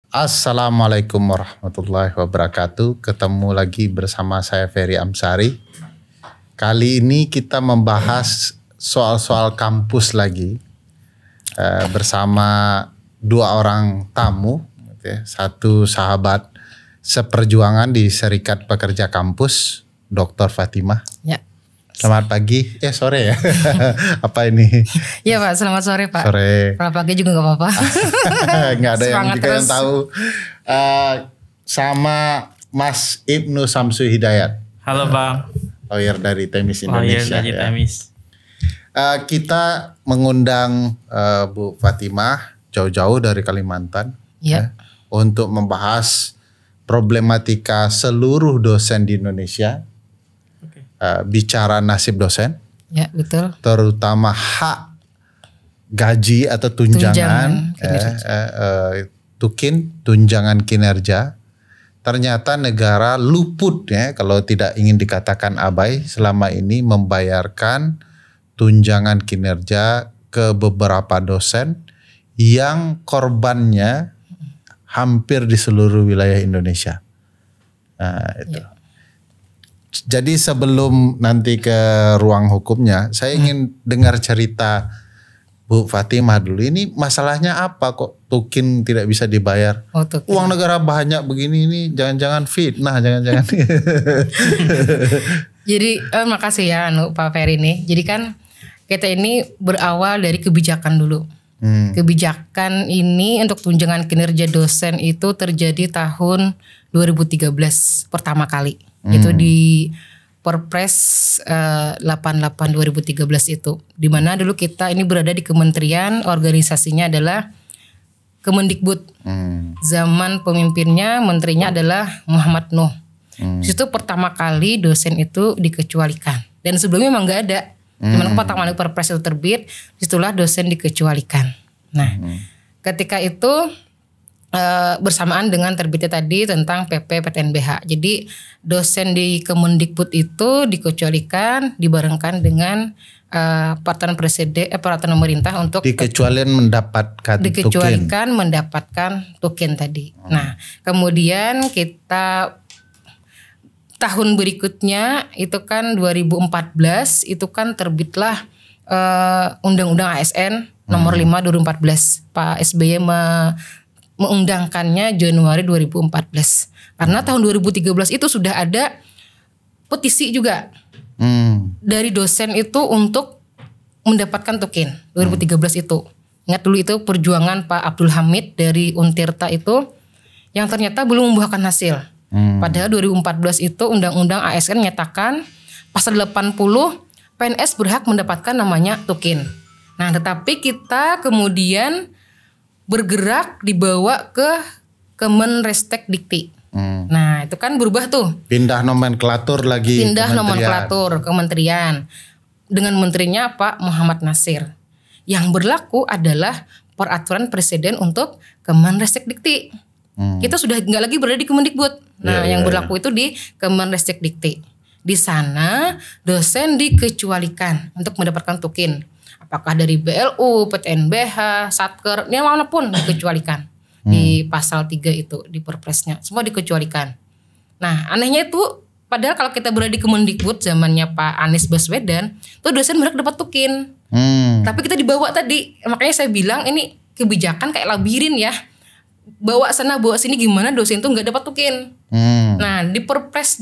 Assalamualaikum warahmatullahi wabarakatuh. Ketemu lagi bersama saya Ferry Amsari. Kali ini kita membahas soal-soal kampus lagi bersama dua orang tamu, satu sahabat seperjuangan di Serikat Pekerja Kampus, Dr. Fatimah. Ya. Selamat pagi, sore ya. Apa ini? Iya Pak, selamat sore Pak. Sore. Selamat pagi juga gak apa-apa. Nggak ada yang juga terus. yang tahu. Sama Mas Ibnu Samsu Hidayat. Halo Bang. Lawyer dari Temis Lawyer Indonesia. dari Temis. Kita mengundang Bu Fatimah jauh-jauh dari Kalimantan. Ya. Untuk membahas problematika seluruh dosen di Indonesia. Bicara nasib dosen, ya betul. terutama hak gaji atau tunjangan tunjangan kinerja. Ternyata negara luput ya, kalau tidak ingin dikatakan abai, selama ini membayarkan tunjangan kinerja ke beberapa dosen yang korbannya hampir di seluruh wilayah Indonesia. Nah, itu. Ya. Jadi sebelum nanti ke ruang hukumnya, saya ingin dengar cerita Bu Fatimah dulu. Ini masalahnya apa kok tukin tidak bisa dibayar? Oh, tukin. Uang negara banyak begini ini, jangan-jangan fitnah, jangan-jangan. Jadi makasih ya Pak Ferry nih. Jadi kan kita ini berawal dari kebijakan dulu. Kebijakan ini untuk tunjangan kinerja dosen itu terjadi tahun 2013 pertama kali. Itu di Perpres 88 2013 itu. Dimana dulu kita ini berada di kementerian, organisasinya adalah Kemendikbud. Zaman pemimpinnya, menterinya adalah Muhammad Nuh. Situ pertama kali dosen itu dikecualikan. Dan sebelumnya memang gak ada. Dimana pertama kali Perpres itu terbit, situlah dosen dikecualikan. Nah, ketika itu bersamaan dengan terbitnya tadi tentang PP PTNBH. Jadi dosen di Kemendikbud itu dikecualikan dibarengkan dengan peraturan presiden peraturan pemerintah untuk dikecualikan mendapatkan token tadi. Nah, kemudian kita tahun berikutnya itu kan 2014 itu kan terbitlah Undang-Undang ASN nomor 5 2014. Pak SBY mengundangkannya Januari 2014. Karena tahun 2013 itu sudah ada petisi juga dari dosen itu untuk mendapatkan token 2013 itu. Ingat dulu itu perjuangan Pak Abdul Hamid dari Untirta itu yang ternyata belum membuahkan hasil. Padahal 2014 itu Undang-Undang ASN menyatakan pasal 80 PNS berhak mendapatkan namanya token. Nah, tetapi kita kemudian bergerak dibawa ke Kemenristek Dikti. Nah, itu kan berubah tuh. Pindah nomenklatur lagi. Pindah nomenklatur kementerian. Dengan menterinya Pak Muhammad Nasir. Yang berlaku adalah peraturan presiden untuk Kemenristek Dikti. Kita sudah nggak lagi berada di Kemendikbud. Nah, yang berlaku itu di Kemenristek Dikti. Di sana dosen dikecualikan untuk mendapatkan token. Apakah dari BLU, PTNBH, Satker, yang manapun dikecualikan. Di pasal 3 itu, di perpresnya. Semua dikecualikan. Nah, anehnya itu, padahal kalau kita berada di Kemendikbud zamannya Pak Anies Baswedan, tuh dosen berhak dapat token. Tapi kita dibawa tadi, makanya saya bilang ini kebijakan kayak labirin ya. Bawa sana, bawa sini gimana dosen tuh gak dapat token. Nah, di perpres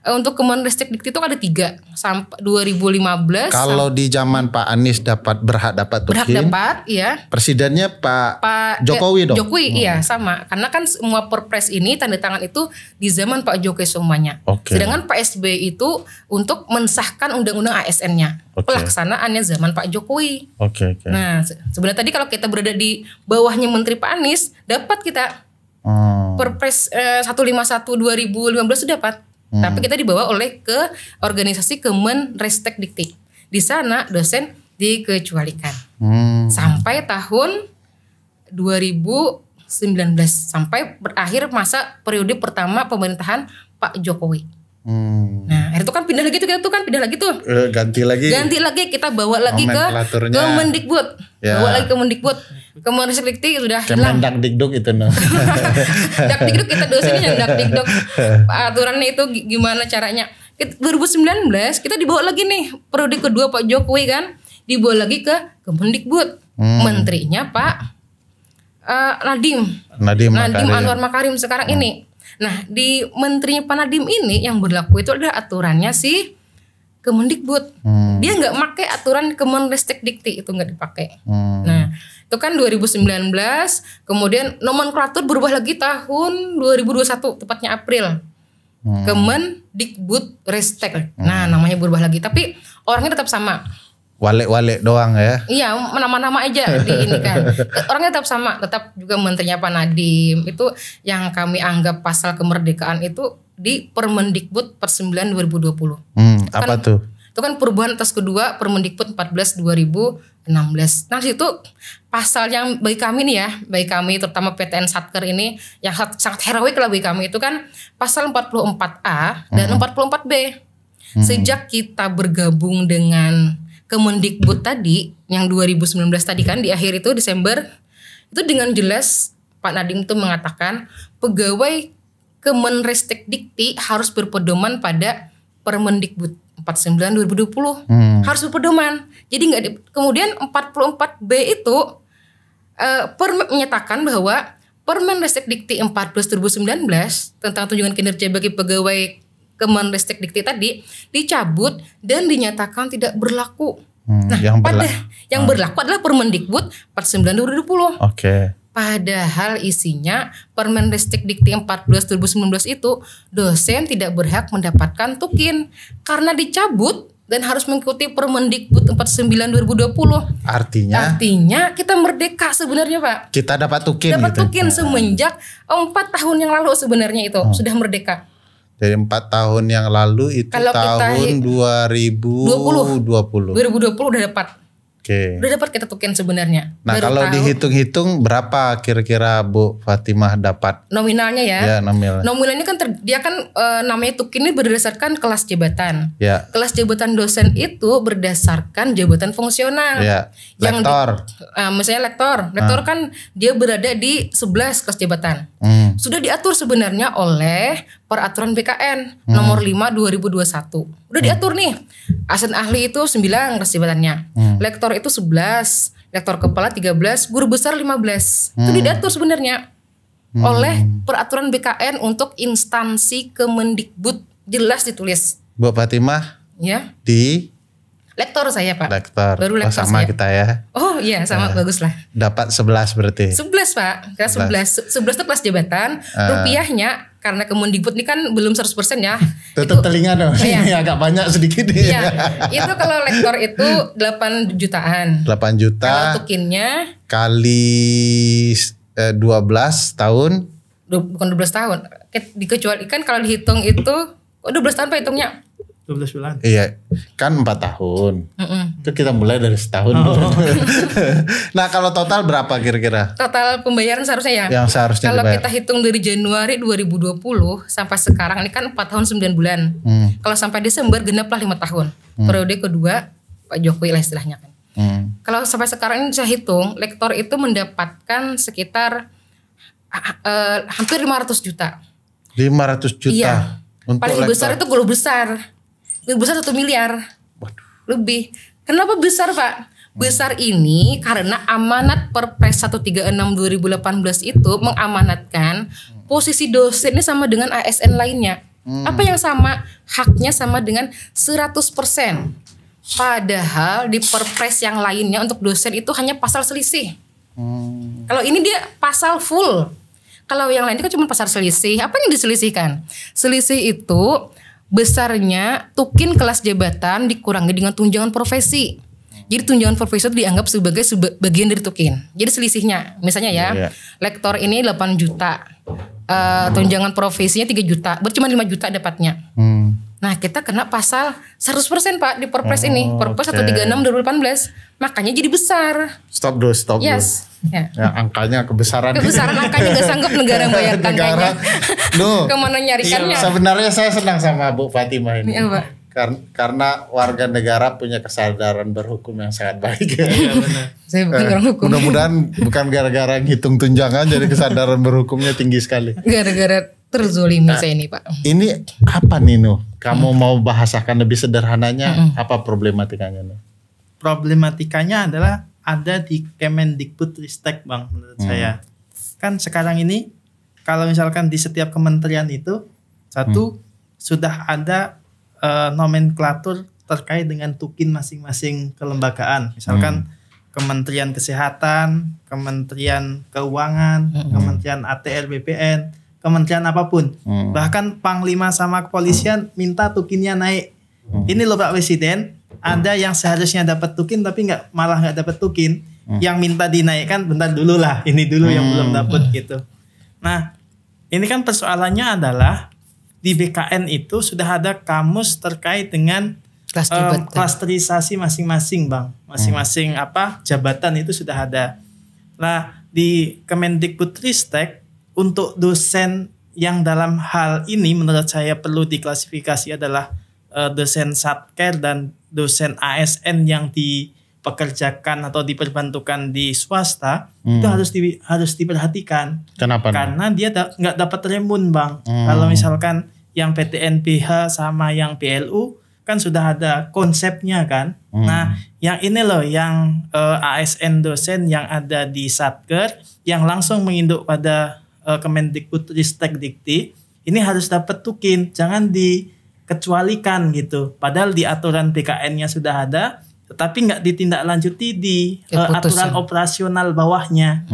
untuk Kemenristek Dikti itu ada 3 sampai 2015. Kalau di zaman Pak Anies berhak dapat token. Berhak dapat, iya. Presidennya Pak Jokowi dong. Jokowi, iya sama. Karena kan semua perpres ini tanda tangan itu di zaman Pak Jokowi semuanya. Sedangkan Pak SBY itu untuk mensahkan undang-undang ASN-nya. Pelaksanaannya zaman Pak Jokowi. Nah, sebenarnya tadi kalau kita berada di bawahnya Menteri Pak Anies, dapat kita Perpres 151 2015 itu dapat. Tapi kita dibawa oleh ke organisasi Kemenristek Dikti. Di sana dosen dikecualikan. Sampai tahun 2019. Sampai berakhir masa periode pertama pemerintahan Pak Jokowi. Nah, itu kan pindah lagi tuh, Ganti lagi kita bawa lagi ke Kemendikbud. Bawa lagi ke Kemendikbud. Kemenristek-Dikti sudah hilang. Kemendagdikduk itu no. Dakdikduk kita dosennya Dakdikduk. Aturannya itu gimana caranya? 2019 kita dibawa lagi nih periode kedua Pak Jokowi kan, dibawa lagi ke Kemendikbud. Menterinya Pak Nadiem Anwar Makarim sekarang ini. Nah di menterinya Pak Nadiem ini yang berlaku itu adalah aturannya si Kemendikbud. Dia nggak pakai aturan Kemenristek-Dikti, itu nggak dipakai. Nah itu kan 2019, kemudian nomenklatur berubah lagi tahun 2021, tepatnya April. Kemendikbud Ristek. Nah namanya berubah lagi, tapi orangnya tetap sama. Walek-walek doang ya. Iya, nama-nama aja di ini kan. Orangnya tetap sama, tetap juga menterinya Pak Nadiem. Itu yang kami anggap pasal kemerdekaan itu di Permendikbud per 9 2020. Apa tuh? Itu kan perubahan atas kedua Permendikbud 14 2016. Nah situ pasal yang bagi kami nih ya, bagi kami terutama PTN Satker ini yang sangat heroik lah bagi kami itu kan pasal 44A dan 44B. Sejak kita bergabung dengan Kemendikbud tadi yang 2019 tadi kan di akhir itu Desember, itu dengan jelas Pak Nadiem itu mengatakan pegawai Kemenristek-Dikti harus berpedoman pada Permendikbud 49 2020. Harus berpedoman. Jadi kemudian 44B itu menyatakan bahwa Permendikbud 14 2019 tentang tunjangan kinerja bagi pegawai Kemenristek-Dikti tadi dicabut dan dinyatakan tidak berlaku. Nah, yang berlaku adalah Permendikbud 49 2020. Padahal isinya Permendikbud 14 2019 itu dosen tidak berhak mendapatkan tukin karena dicabut dan harus mengikuti Permendikbud 49 2020. Artinya kita merdeka sebenarnya Pak. Kita dapat tukin. Tukin semenjak 4 tahun yang lalu sebenarnya itu sudah merdeka. Dari 4 tahun yang lalu itu kalau tahun 2020 udah dapat. Udah dapat kita tukin sebenarnya. Nah kalau dihitung-hitung berapa kira-kira Bu Fatimah dapat? Nominalnya ya. Ya nominalnya. Nominalnya kan dia kan namanya tukin ini berdasarkan kelas jabatan. Ya. Kelas jabatan dosen itu berdasarkan jabatan fungsional. Ya. Lektor. Misalnya lektor kan dia berada di 11 kelas jabatan. Sudah diatur sebenarnya oleh Peraturan BKN nomor 5 2021. Udah diatur nih. Asisten ahli itu 9 kelas jabatannya. Lektor itu 11, lektor kepala 13, guru besar 15. Itu diatur sebenarnya oleh Peraturan BKN untuk instansi Kemendikbud, jelas ditulis. Bu Fatimah ya di lektor saya Pak. Lektor. Baru lektor sama saya. Kita ya. Oh iya sama bagus lah. Dapat 11 berarti. 11 Pak. Kelas 11 itu kelas jabatan. Rupiahnya karena Kemendikbud ini kan belum 100% ya. Tutup telinga dong. Ini agak banyak sedikit nih. Iya. Itu kalau lektor itu 8 jutaan. 8 juta. Kalau tukinnya kali 12 tahun. Bukan 12 tahun. Dikecuali kan kalau dihitung itu 12 tahun Pak hitungnya. 12 bulan. Iya, kan 4 tahun. Itu kita mulai dari setahun. Nah, kalau total berapa kira-kira? Total pembayaran seharusnya ya. Yang seharusnya kalau dibayar. kita hitung dari Januari 2020 sampai sekarang ini kan 4 tahun 9 bulan. Kalau sampai Desember genaplah 5 tahun. Periode kedua Pak Jokowi lah istilahnya kan. Kalau sampai sekarang ini saya hitung, lektor itu mendapatkan sekitar hampir 500 juta. 500 juta. Iya. Untuk paling lektor. besar itu guru besar. Guru besar 1 miliar. Waduh. Lebih. Kenapa besar Pak? Besar ini karena amanat Perpres 136 2018 itu mengamanatkan posisi dosen ini sama dengan ASN lainnya. Apa yang sama? Haknya sama dengan 100%. Padahal di Perpres yang lainnya untuk dosen itu hanya pasal selisih. Kalau ini dia pasal full. Kalau yang lain itu kan cuma pasal selisih. Apa yang diselisihkan? Selisih itu besarnya tukin kelas jabatan dikurangi dengan tunjangan profesi. Jadi tunjangan profesi itu dianggap sebagai bagian dari tukin. Jadi selisihnya misalnya ya, lektor ini 8 juta. Tunjangan profesinya 3 juta. Cuma 5 juta dapatnya. Nah kita kena pasal 100% Pak di Perpres ini. Perpres 136 2018. Makanya jadi besar. Stop dulu. Yes. Ya. Angkanya kebesaran angkanya gak sanggup negara bayarkan kayaknya. Kemana nyarikannya? Sebenarnya saya senang sama Bu Fatimah ini. Apa? Karena warga negara punya kesadaran berhukum yang sangat baik. Iya benar. Saya bukan orang hukum. Mudah-mudahan bukan gara-gara ngitung tunjangan jadi kesadaran berhukumnya tinggi sekali. Gara-gara terzolimi saya ini Pak. Ini apa nih Nuh? Kamu mau bahasakan lebih sederhananya apa problematikanya Nuh? Problematikanya adalah ada di Kemendikbudristek Bang menurut saya. Kan sekarang ini kalau misalkan di setiap kementerian itu sudah ada nomenklatur terkait dengan tukin masing-masing kelembagaan. Misalkan Kementerian Kesehatan, Kementerian Keuangan, Kementerian ATR BPN, kementerian apapun. Bahkan Panglima sama kepolisian minta tukinnya naik. Ini loh Pak Presiden, ada yang seharusnya dapat tukin tapi malah nggak dapat tukin. Yang minta dinaikkan bentar dulu lah, ini dulu yang belum dapat gitu. Nah, ini kan persoalannya adalah di BKN itu sudah ada kamus terkait dengan klasterisasi masing-masing Bang. Masing-masing jabatan itu sudah ada. Nah, di Kemendikbudristek untuk dosen yang dalam hal ini menurut saya perlu diklasifikasi adalah dosen satker dan dosen ASN yang dipekerjakan atau diperbantukan di swasta itu harus diperhatikan. Kenapa? Karena dia nggak dapat remun Bang. Kalau misalkan yang PTNBH sama yang PLU kan sudah ada konsepnya kan. Nah, yang ini loh yang ASN dosen yang ada di Satker yang langsung menginduk pada Kemendikbudristek Dikti ini harus dapat tukin, jangan dikecualikan gitu. Padahal di aturan BKN-nya sudah ada, tetapi nggak ditindaklanjuti di aturan operasional bawahnya.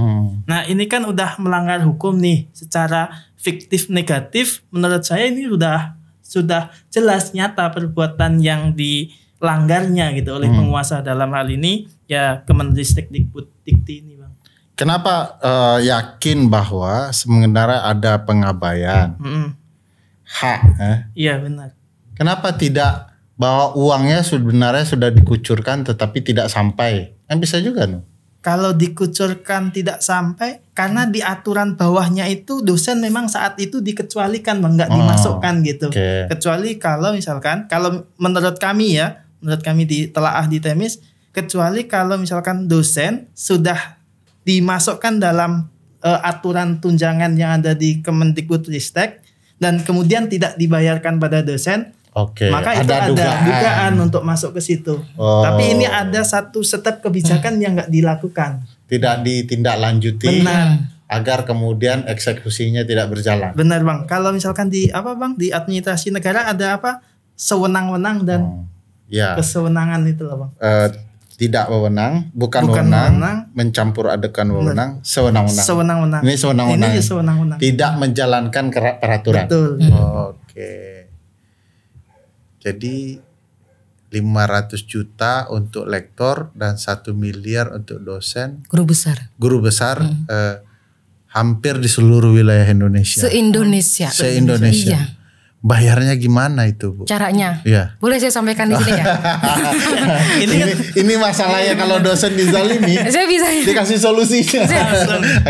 Nah, ini kan udah melanggar hukum nih secara fiktif negatif. Menurut saya ini sudah jelas nyata perbuatan yang dilanggarnya gitu oleh penguasa dalam hal ini ya Kemendikbudristek Dikti ini Bang. Kenapa yakin bahwa sebenarnya ada pengabaian hak? Iya benar. Kenapa tidak bahwa uangnya sebenarnya sudah dikucurkan tetapi tidak sampai? Kan bisa juga Nuh. Kalau dikucurkan tidak sampai karena di aturan bawahnya itu dosen memang saat itu dikecualikan Bang, nggak dimasukkan gitu. Kecuali kalau misalkan menurut kami ditelaah di Temis, kecuali kalau misalkan dosen sudah dimasukkan dalam aturan tunjangan yang ada di Kemendikbudristek dan kemudian tidak dibayarkan pada dosen, maka itu ada dugaan untuk masuk ke situ. Tapi ini ada satu step kebijakan yang nggak dilakukan, tidak ditindaklanjuti. Benar. Agar kemudian eksekusinya tidak berjalan. Benar Bang. Kalau misalkan di di administrasi negara ada sewenang-wenang dan kesewenangan itu loh Bang. Tidak bukan wewenang, mencampur adegan wewenang, sewenang-wenang. Ini sewenang-wenang. Tidak menjalankan peraturan. Betul. Oke. Jadi 500 juta untuk lektor dan 1 miliar untuk dosen. Guru besar hampir di seluruh wilayah Indonesia. Se-Indonesia. Iya. Bayarnya gimana itu Bu? Caranya? Iya. Boleh saya sampaikan di sini ya? ini masalahnya kalau dosen dizalimi. Saya bisa. Dikasih solusinya.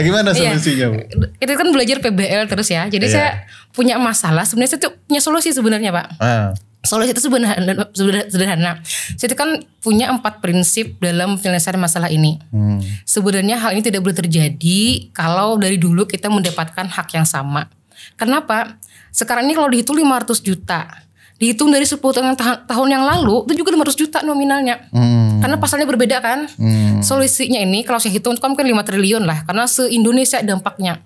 Gimana solusinya Bu? Itu kan belajar PBL terus ya. Jadi saya punya masalah. Sebenarnya saya tuh punya solusi sebenarnya Pak. Solusi itu sederhana. Saya itu kan punya 4 prinsip dalam penyelesaian masalah ini. Sebenarnya hal ini tidak boleh terjadi kalau dari dulu kita mendapatkan hak yang sama. Kenapa? Sekarang ini kalau dihitung 500 juta, dihitung dari 10 tahun yang lalu, itu juga 500 juta nominalnya. Karena pasalnya berbeda kan. Solusinya ini kalau saya hitung itu kan mungkin 5 triliun lah. Karena se-Indonesia dampaknya.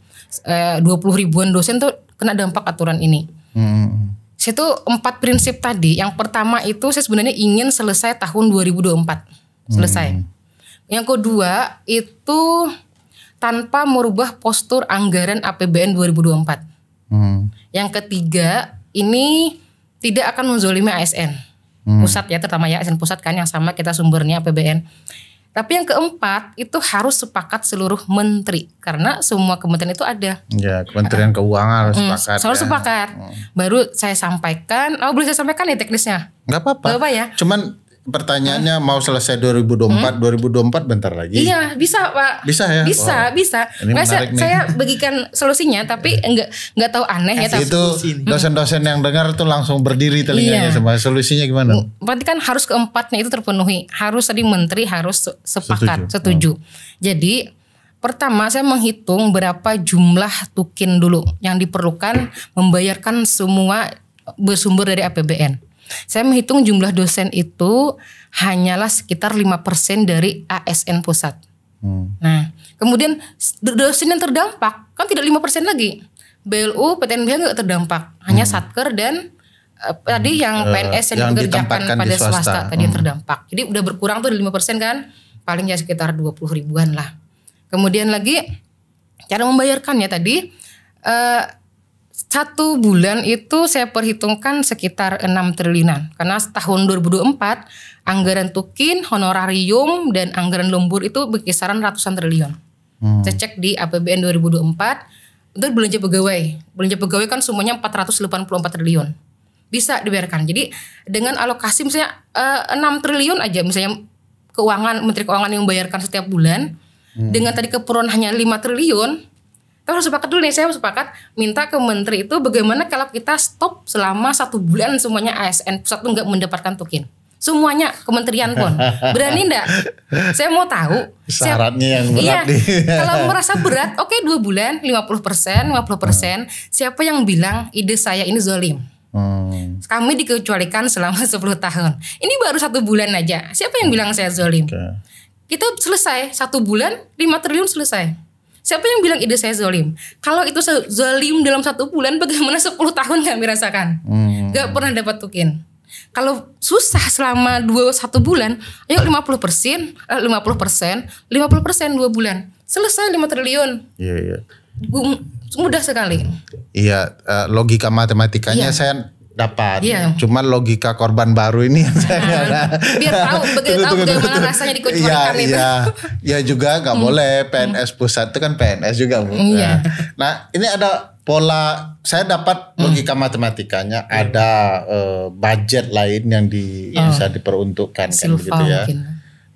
20 ribuan dosen tuh kena dampak aturan ini. Saya tuh 4 prinsip tadi. Yang pertama itu saya sebenarnya ingin selesai tahun 2024. Selesai. Yang kedua itu tanpa merubah postur anggaran APBN 2024. Yang ketiga ini tidak akan menzolimi ASN pusat ya, terutama ya ASN pusat kan yang sama kita sumbernya APBN. Tapi yang keempat itu harus sepakat seluruh menteri karena semua kementerian itu ada. Ya, Kementerian Keuangan harus sepakat. Selalu sepakat. Baru saya sampaikan. Boleh saya sampaikan ya teknisnya? Nggak apa-apa. Nggak apa ya. Cuman pertanyaannya mau selesai 2024, 2024 bentar lagi. Iya, bisa Pak. Bisa ya? Bisa. Ini Nggak, menarik nih. saya bagikan solusinya, tapi nggak tahu aneh ya. Tapi Itu dosen-dosen yang dengar tuh langsung berdiri telinganya Iya. semua. Solusinya gimana? berarti kan harus keempatnya itu terpenuhi. Harus tadi menteri harus sepakat, Setuju. Jadi pertama saya menghitung berapa jumlah tukin dulu yang diperlukan membayarkan semua bersumber dari APBN. Saya menghitung jumlah dosen itu hanyalah sekitar 5% dari ASN pusat. Nah, kemudian dosen yang terdampak kan tidak 5% lagi. BLU, PTNBH nggak terdampak, hanya Satker dan tadi yang PNS yang dikerjakan ditempatkan pada di swasta. swasta tadi yang terdampak. Jadi udah berkurang tuh 5% kan, paling ya sekitar 20 ribuan lah. Kemudian lagi cara membayarkannya tadi 1 bulan itu saya perhitungkan sekitar 6 triliunan. Karena tahun 2024 anggaran tukin, honorarium dan anggaran lembur itu berkisaran ratusan triliun. Saya cek di APBN 2024 itu belanja pegawai. Belanja pegawai kan semuanya 484 triliun. Bisa dibayarkan. Jadi dengan alokasi misalnya 6 triliun aja misalnya Menteri Keuangan yang membayarkan setiap bulan dengan tadi keperluan hanya 5 triliun. Kita harus sepakat dulu nih, saya harus sepakat minta ke menteri itu bagaimana kalau kita stop selama 1 bulan semuanya ASN pusat itu nggak mendapatkan tukin. Semuanya kementerian pun. Berani enggak? Saya mau tahu. Syaratnya yang berat iya, nih. Kalau merasa berat, oke 2 bulan 50%. Siapa yang bilang ide saya ini zalim? Kami dikecualikan selama 10 tahun. Ini baru 1 bulan aja. Siapa yang bilang saya zalim? Kita selesai 1 bulan 5 triliun selesai. Siapa yang bilang ide saya zalim? Kalau itu zalim dalam 1 bulan, bagaimana 10 tahun kami rasakan? Gak pernah dapat tukin. Kalau susah selama 1 bulan, ayo 50%, 50%, 2 bulan. Selesai 5 triliun. Iya. Mudah sekali. Iya, logika matematikanya saya dapat. Iya. Cuma logika korban baru ini yang saya biar tahu bagaimana rasanya dikecualikan itu. Iya juga nggak boleh PNS pusat itu kan PNS juga Bu. Iya. Nah ini ada pola saya dapat logika matematikanya ada budget lain yang bisa diperuntukkan kan begitu ya. Mungkin.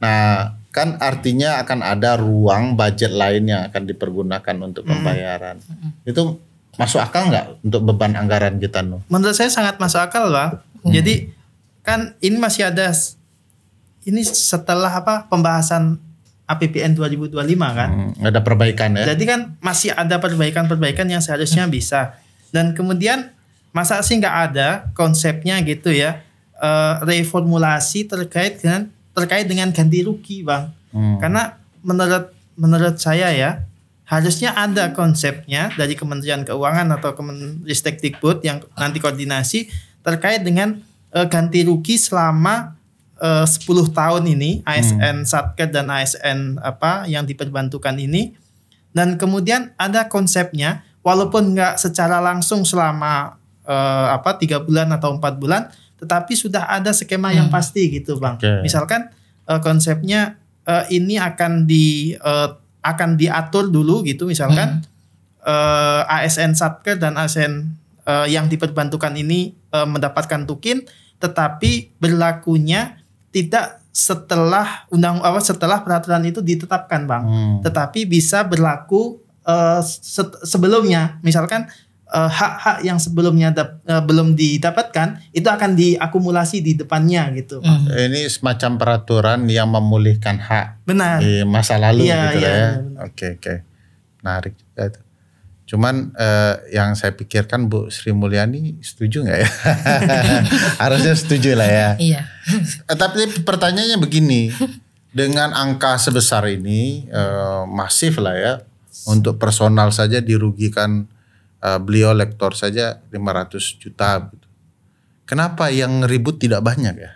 Nah kan artinya akan ada ruang budget lain yang akan dipergunakan untuk pembayaran. Itu masuk akal nggak untuk beban anggaran kita Nuh? Menurut saya sangat masuk akal Bang. Jadi kan ini masih ada ini setelah pembahasan APBN 2025 kan. Ada perbaikan ya. Jadi kan masih ada perbaikan-perbaikan yang seharusnya bisa. Dan kemudian masa sih nggak ada konsepnya gitu ya reformulasi terkait dengan ganti rugi Bang. Karena menurut saya ya harusnya ada konsepnya dari Kementerian Keuangan atau Kemenristekdikbud yang nanti koordinasi terkait dengan ganti rugi selama 10 tahun ini ASN Satker dan ASN yang diperbantukan ini, dan kemudian ada konsepnya walaupun nggak secara langsung selama 3 bulan atau 4 bulan, tetapi sudah ada skema yang pasti gitu Bang. Misalkan konsepnya ini akan diatur dulu gitu misalkan ASN Satker dan ASN yang diperbantukan ini mendapatkan tukin, tetapi berlakunya tidak setelah setelah peraturan itu ditetapkan Bang, tetapi bisa berlaku sebelumnya. Misalkan hak-hak yang sebelumnya belum didapatkan itu akan diakumulasi di depannya gitu. Ini semacam peraturan yang memulihkan hak Benar. di masa lalu gitu ya. Benar. Oke. Menarik juga itu. Cuman yang saya pikirkan Bu Sri Mulyani setuju nggak ya? Harusnya setuju lah ya. Iya. Tapi pertanyaannya begini, dengan angka sebesar ini masif lah ya, untuk personal saja dirugikan beliau lektor saja 500 juta gitu. Kenapa yang ribut tidak banyak ya?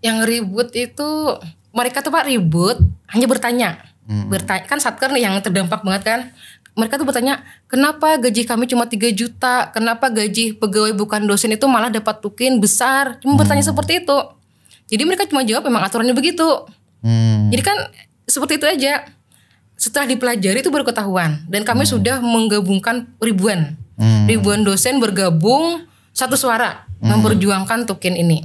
Yang ribut itu mereka tuh Pak ribut hanya bertanya. Bertanya kan Satker nih yang terdampak banget kan. Mereka tuh bertanya, kenapa gaji kami cuma 3 juta? Kenapa gaji pegawai bukan dosen itu malah dapat tukin besar? Cuma bertanya seperti itu. Jadi mereka cuma jawab memang aturannya begitu. Jadi kan seperti itu aja. Setelah dipelajari itu baru ketahuan. Dan kami sudah menggabungkan ribuan dosen bergabung satu suara memperjuangkan tukin ini.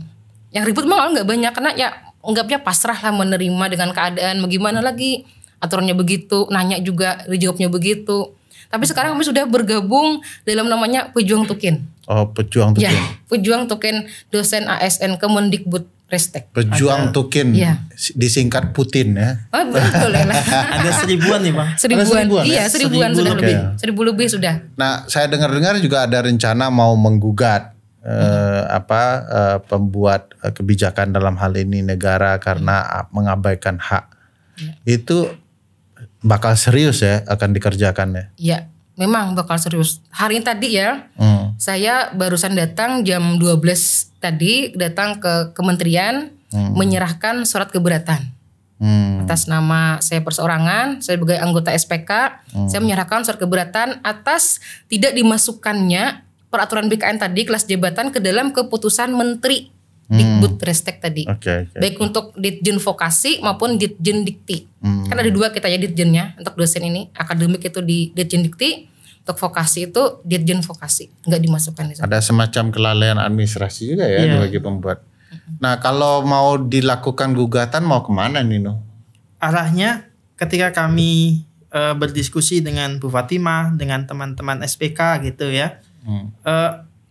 Yang ribut malah nggak banyak karena ya anggapnya pasrah lah menerima dengan keadaan. Bagaimana lagi aturannya begitu, nanya juga dijawabnya begitu. Tapi sekarang kami sudah bergabung dalam namanya Pejuang Tukin. Oh, Pejuang Tukin. Ya, Pejuang Tukin dosen ASN Kemendikbud Ristek. Pejuang Tukin, Iya. disingkat Putin ya. Oh, betul ya. Ada 1000-an nih Bang. seribuan, Iya, ya? 1000-an sudah 1000 lebih. lebih. 1000 lebih sudah. Nah, saya dengar-dengar juga ada rencana mau menggugat pembuat kebijakan dalam hal ini negara karena mengabaikan hak. Itu bakal serius ya akan dikerjakan ya. Iya, memang bakal serius. Hari ini tadi ya, saya barusan datang jam 12 tadi datang ke kementerian menyerahkan surat keberatan. Atas nama saya perseorangan, saya sebagai anggota SPK, saya menyerahkan surat keberatan atas tidak dimasukkannya peraturan BKN tadi kelas jabatan ke dalam keputusan Menteri Dikbud Ristek tadi. Oke. Baik untuk Ditjen Vokasi maupun Ditjen Dikti. Kan ada dua kita ya Ditjennya untuk dosen ini. Akademik itu di Ditjen Dikti, untuk vokasi itu Ditjen Vokasi. Enggak dimasukkan di sana. Ada semacam kelalaian administrasi juga ya bagi pembuat. Nah, kalau mau dilakukan gugatan mau kemana Nino? Arahnya ketika kami berdiskusi dengan Bu Fatimah, dengan teman-teman SPK gitu ya.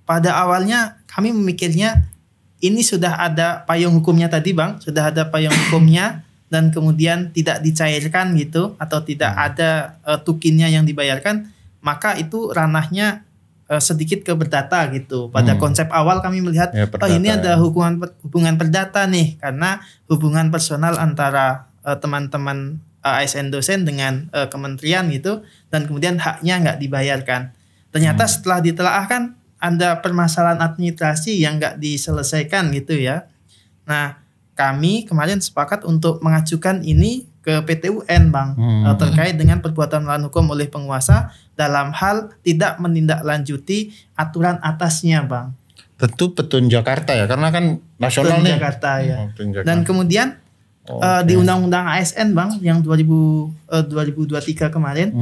Pada awalnya kami memikirnya ini sudah ada payung hukumnya tadi Bang, sudah ada payung hukumnya dan kemudian tidak dicairkan gitu atau tidak ada tukinnya yang dibayarkan, maka itu ranahnya sedikit ke perdata gitu. Pada konsep awal kami melihat ini ada hubungan perdata nih karena hubungan personal antara teman-teman ASN dosen dengan kementerian gitu dan kemudian haknya nggak dibayarkan. Ternyata setelah ditelaah kan ada permasalahan administrasi yang nggak diselesaikan gitu ya. Nah, kami kemarin sepakat untuk mengajukan ini ke PT UN Bang terkait dengan perbuatan melawan hukum oleh penguasa dalam hal tidak menindaklanjuti aturan atasnya Bang. Tentu Petun Jakarta ya karena kan nasional nih. Jakarta ya. Petun Jakarta. Dan kemudian di Undang-Undang ASN Bang yang 2023 kemarin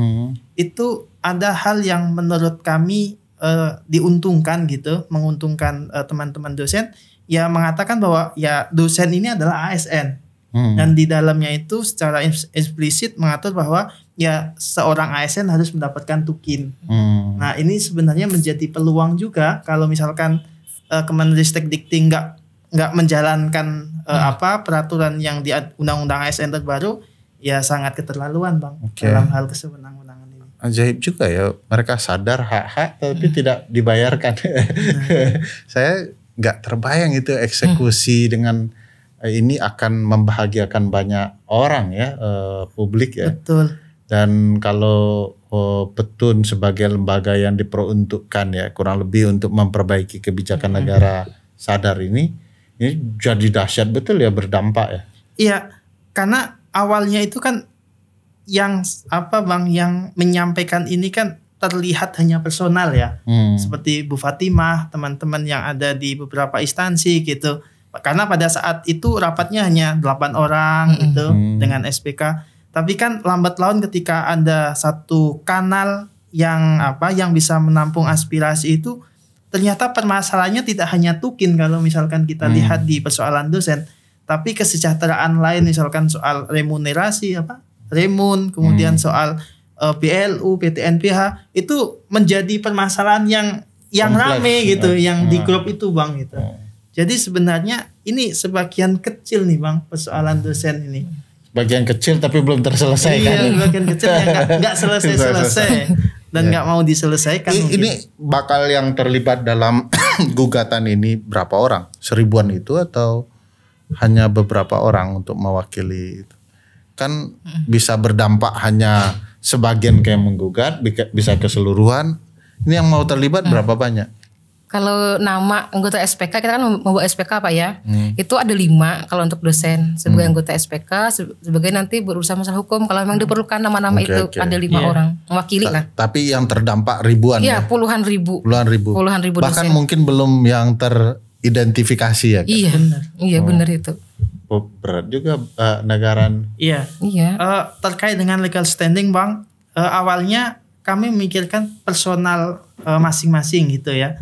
itu ada hal yang menurut kami diuntungkan gitu, menguntungkan teman-teman dosen, ya mengatakan bahwa ya dosen ini adalah ASN dan di dalamnya itu secara eksplisit mengatur bahwa ya seorang ASN harus mendapatkan tukin. Nah ini sebenarnya menjadi peluang juga kalau misalkan Kemenristek Dikti nggak menjalankan peraturan yang di Undang-Undang ASN terbaru, ya sangat keterlaluan Bang dalam hal kesewenang-wenangan ini. Ajaib juga ya, mereka sadar hak-hak tapi tidak dibayarkan. Saya nggak terbayang itu eksekusi dengan ini akan membahagiakan banyak orang ya, publik ya. Betul. Dan kalau Petun sebagai lembaga yang diperuntukkan ya kurang lebih untuk memperbaiki kebijakan negara sadar ini jadi dahsyat betul ya, berdampak ya. Iya, karena awalnya itu kan yang yang menyampaikan ini kan terlihat hanya personal ya. Seperti Bu Fatimah, teman-teman yang ada di beberapa instansi gitu. Karena pada saat itu rapatnya hanya 8 orang gitu dengan SPK. Tapi kan lambat laun ketika ada satu kanal yang yang bisa menampung aspirasi itu, ternyata permasalahannya tidak hanya tukin kalau misalkan kita lihat di persoalan dosen, tapi kesejahteraan lain misalkan soal remunerasi remun, kemudian soal BLU, PTNPH itu menjadi permasalahan yang rame gitu, yang di grup itu Bang gitu. Jadi sebenarnya ini sebagian kecil nih Bang persoalan dosen ini. Bagian kecil tapi belum terselesaikan. Iya, bagian kecil yang nggak selesai dan nggak mau diselesaikan. Ini bakal yang terlibat dalam gugatan ini berapa orang? 1000-an itu atau hanya beberapa orang untuk mewakili itu? Kan bisa berdampak hanya sebagian kayak menggugat, bisa keseluruhan. Ini yang mau terlibat berapa banyak? Kalau nama anggota SPK, kita kan membawa SPK Pak ya. Itu ada 5 kalau untuk dosen sebagai anggota SPK, sebagai nanti berurusan masalah hukum. Kalau memang diperlukan nama-nama itu ada 5 orang mewakili lah. Tapi yang terdampak ribuan ya? Puluhan ribu. Puluhan ribu dosen. Bahkan mungkin belum yang teridentifikasi ya? Kan? Iya benar itu. Berat juga negara. Iya. Terkait dengan legal standing Bang, awalnya kami memikirkan personal masing-masing gitu ya.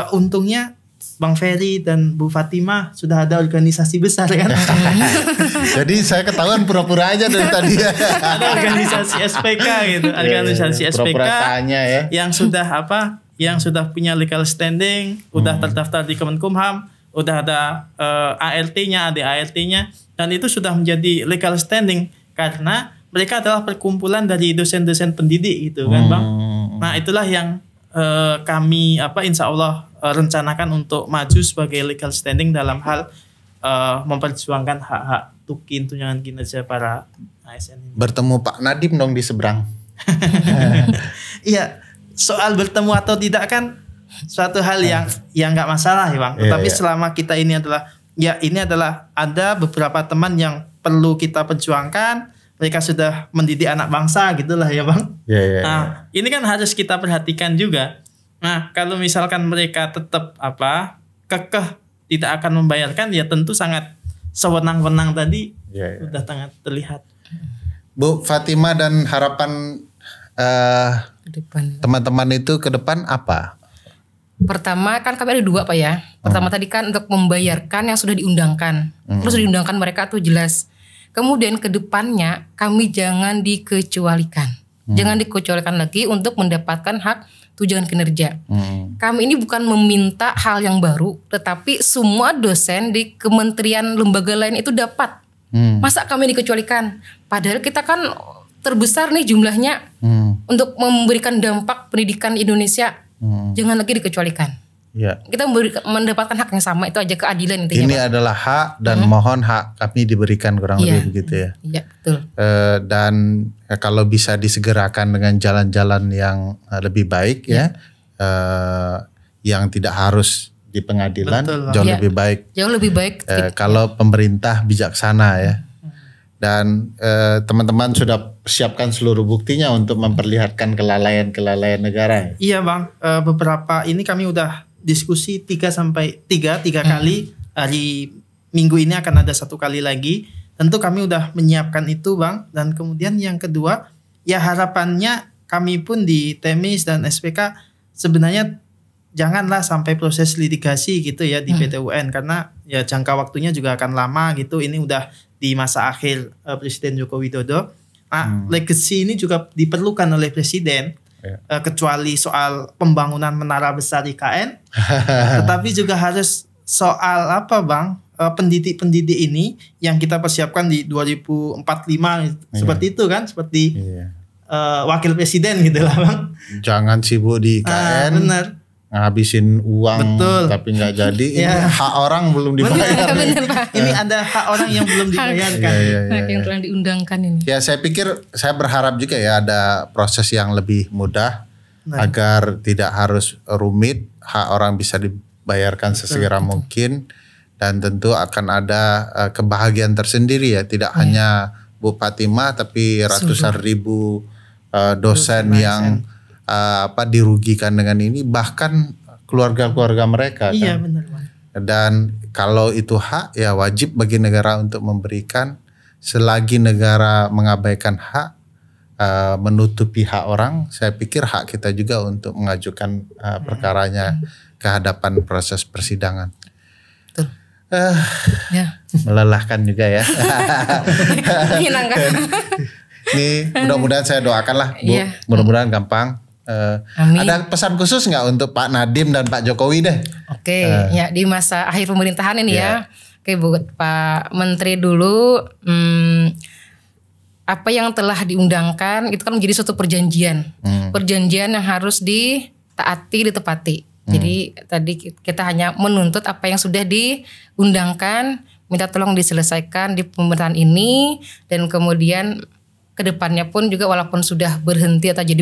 Untungnya Bang Ferry dan Bu Fatimah sudah ada organisasi besar kan. Jadi saya ketahuan pura-pura aja dari tadi. Ada organisasi SPK gitu, organisasi SPK Pura-pura tanya ya. yang sudah yang sudah punya legal standing, udah terdaftar di Kemenkumham, udah ada ART-nya, ada ART-nya, dan itu sudah menjadi legal standing karena mereka adalah perkumpulan dari dosen-dosen pendidik gitu kan Bang. Nah itulah yang kami insya Allah rencanakan untuk maju sebagai legal standing dalam hal memperjuangkan hak-hak tunjangan kinerja para ASN ini. Bertemu Pak Nadiem dong di seberang. Iya, soal bertemu atau tidak kan suatu hal yang nggak masalah ya Bang. Tapi selama kita ini adalah ada beberapa teman yang perlu kita perjuangkan. Mereka sudah mendidik anak bangsa gitulah ya Bang. Nah, ini kan harus kita perhatikan juga. Nah, kalau misalkan mereka tetap kekeh tidak akan membayarkan, ya tentu sangat sewenang-wenang tadi sudah sangat terlihat. Bu Fatimah, dan harapan teman-teman itu ke depan apa? Pertama kan kami ada 2 Pak ya. Pertama tadi kan untuk membayarkan yang sudah diundangkan. Terus diundangkan mereka tuh jelas. Kemudian ke depannya kami jangan dikecualikan. Jangan dikecualikan lagi untuk mendapatkan hak tunjangan kinerja. Kami ini bukan meminta hal yang baru, tetapi semua dosen di kementerian lembaga lain itu dapat. Masa kami dikecualikan? Padahal kita kan terbesar nih jumlahnya untuk memberikan dampak pendidikan Indonesia. Jangan lagi dikecualikan. Kita mendapatkan hak yang sama, itu aja keadilan intinya. Ini adalah hak dan mohon hak kami diberikan, kurang lebih begitu ya. Iya betul. Dan kalau bisa disegerakan dengan jalan-jalan yang lebih baik yang tidak harus di pengadilan, jauh lebih baik. Jauh lebih baik. Kalau pemerintah bijaksana ya. Dan teman-teman sudah persiapkan seluruh buktinya untuk memperlihatkan kelalaian negara. Iya Bang, beberapa ini kami udah diskusi 3 kali. Hari Minggu ini akan ada 1 kali lagi. Tentu kami udah menyiapkan itu Bang. Dan kemudian yang kedua, ya harapannya kami pun di TEMIS dan SPK sebenarnya janganlah sampai proses litigasi gitu ya di PT UN, karena ya jangka waktunya juga akan lama gitu. Ini udah di masa akhir Presiden Joko Widodo. Legacy ini juga diperlukan oleh Presiden. Kecuali soal pembangunan menara besar IKN, tetapi juga harus soal Bang, pendidik-pendidik ini yang kita persiapkan di 2045 seperti itu kan, seperti wakil presiden gitu lah Bang. Jangan sibuk di IKN, bener. Ngabisin uang tapi nggak jadi. Ini hak orang belum dibayar. Bener, Pak. Ini ada hak orang yang belum dibayarkan. Hak yang telah diundangkan ini. Ya saya pikir, saya berharap juga ya ada proses yang lebih mudah agar tidak harus rumit, hak orang bisa dibayarkan sesegera mungkin, dan tentu akan ada kebahagiaan tersendiri ya, tidak hanya Bu Fatimah tapi ratusan ribu dosen yang dirugikan dengan ini, bahkan keluarga-keluarga mereka. Iya benar Bang. Dan kalau itu hak, ya wajib bagi negara untuk memberikan. Selagi negara mengabaikan hak, menutupi hak orang, saya pikir hak kita juga untuk mengajukan perkaranya ke hadapan proses persidangan. Betul. Melelahkan juga ya. Menyenangkan. Ini mudah-mudahan saya doakanlah Bu, mudah-mudahan gampang. Ada pesan khusus nggak untuk Pak Nadiem dan Pak Jokowi deh? Oke, ya di masa akhir pemerintahan ini ya. Oke, buat Pak Menteri dulu, apa yang telah diundangkan itu kan menjadi suatu perjanjian, perjanjian yang harus ditaati, ditepati. Jadi tadi kita hanya menuntut apa yang sudah diundangkan, minta tolong diselesaikan di pemerintahan ini, dan kemudian kedepannya pun juga walaupun sudah berhenti atau jadi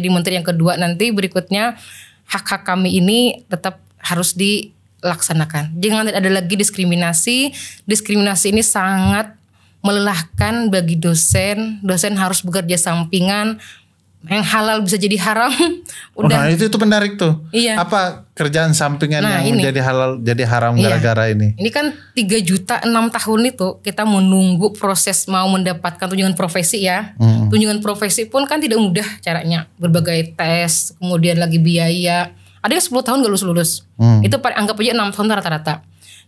menteri yang kedua nanti berikutnya, hak-hak kami ini tetap harus dilaksanakan. Jangan ada lagi diskriminasi. Diskriminasi ini sangat melelahkan bagi dosen. Dosen harus bekerja sampingan. Yang halal bisa jadi haram. Nah itu menarik tuh. Iya. Apa kerjaan sampingan yang menjadi halal jadi haram gara-gara ini? Ini kan 3 juta 6 tahun itu kita menunggu proses mau mendapatkan tunjangan profesi ya. Tunjangan profesi pun kan tidak mudah caranya. Berbagai tes, kemudian lagi biaya. Ada yang 10 tahun gak lulus. Itu anggap aja 6 tahun rata-rata.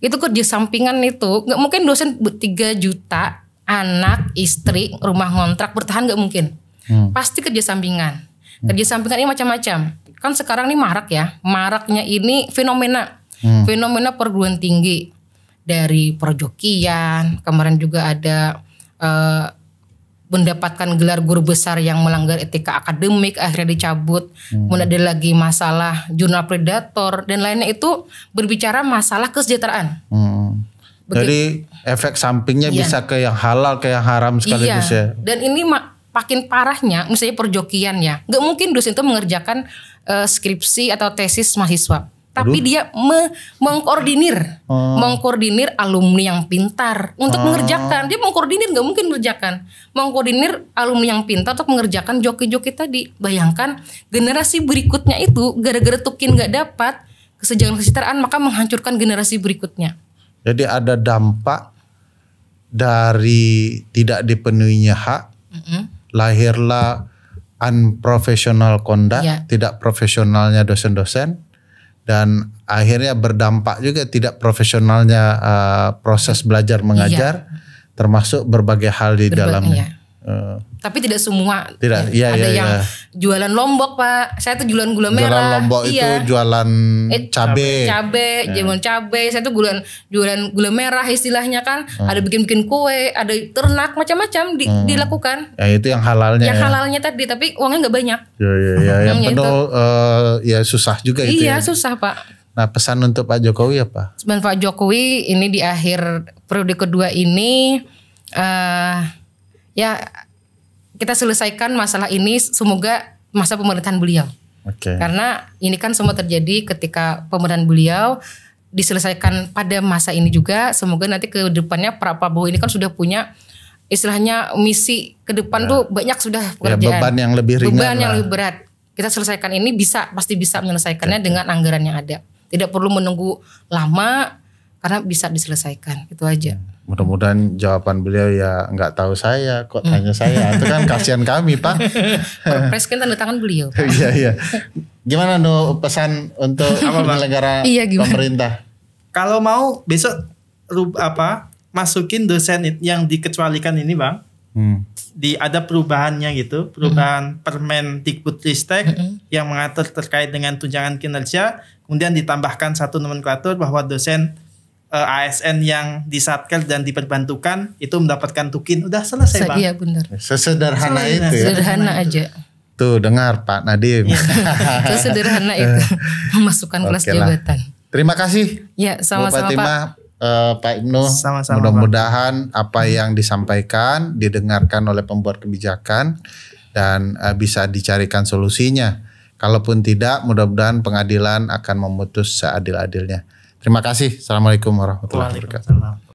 Itu kerja sampingan itu nggak mungkin dosen 3 juta, anak, istri, rumah ngontrak bertahan nggak mungkin. Pasti kerja sampingan. Kerja sampingan ini macam-macam. Kan sekarang ini marak ya. Maraknya ini fenomena perguruan tinggi dari perjokian. Kemarin juga ada mendapatkan gelar guru besar yang melanggar etika akademik akhirnya dicabut. Kemudian ada lagi masalah jurnal predator dan lainnya, itu berbicara masalah kesejahteraan. Jadi efek sampingnya bisa ke yang halal, ke yang haram sekaligus ya. Dan ini makin parahnya misalnya perjokian ya. Gak mungkin dosen itu mengerjakan skripsi atau tesis mahasiswa. Tapi dia mengkoordinir alumni yang pintar untuk mengerjakan. Dia mengkoordinir, nggak mungkin mengerjakan. Mengkoordinir alumni yang pintar untuk mengerjakan joki-joki tadi. Bayangkan generasi berikutnya itu gara-gara Tukin nggak dapat kesejahteraan, maka menghancurkan generasi berikutnya. Jadi ada dampak dari tidak dipenuhinya hak, lahirlah unprofessional conduct, tidak profesionalnya dosen-dosen. Dan akhirnya berdampak juga tidak profesionalnya proses belajar mengajar, termasuk berbagai hal di dalamnya. Tapi tidak semua. Tidak, ada yang jualan lombok, Pak. Saya tuh jualan gula merah. Jualan lombok itu jualan cabe. Jamuan cabe. Saya tuh jualan gula merah istilahnya kan. Ada bikin kue, ada ternak, macam-macam dilakukan. Ya itu yang halalnya. Yang halalnya tadi, tapi uangnya nggak banyak. Yang penuh ya susah juga itu. Iya, susah, Pak. Nah, pesan untuk Pak Jokowi apa? Pesan Pak Jokowi ini di akhir periode kedua ini ya kita selesaikan masalah ini, semoga masa pemerintahan beliau. Karena ini kan semua terjadi ketika pemerintahan beliau, diselesaikan pada masa ini juga. Semoga nanti ke depannya Pak Prabowo ini kan sudah punya istilahnya misi ke depan tuh banyak sudah pekerjaan. Beban yang lebih ringan. Beban yang lebih berat. Kita selesaikan ini pasti bisa menyelesaikannya dengan anggaran yang ada. Tidak perlu menunggu lama karena bisa diselesaikan. Itu aja. Mudah-mudahan jawaban beliau ya nggak tahu saya, kok tanya saya. Itu kan kasihan kami, Pak. Perpres kan tanda tangan beliau. Iya. Gimana pesan untuk penyelenggara pemerintah? Kalau mau besok masukin dosen yang dikecualikan ini, Bang. Ada perubahannya gitu, perubahan Permendikbudristek yang mengatur terkait dengan tunjangan kinerja, kemudian ditambahkan satu nomenklatur bahwa dosen ASN yang disatker dan diperbantukan itu mendapatkan tukin. Udah selesai, Bang. Iya, benar. Sesederhana itu ya. Sederhana aja. Tuh dengar Pak Nadiem. Sesederhana itu memasukkan kelas jabatan. Terima kasih. Ya, sama-sama, Bu Fatimah, Pak Ibnu. Mudah-mudahan apa yang disampaikan didengarkan oleh pembuat kebijakan dan bisa dicarikan solusinya. Kalaupun tidak, mudah-mudahan pengadilan akan memutus seadil-adilnya. Terima kasih. Assalamualaikum warahmatullahi wabarakatuh.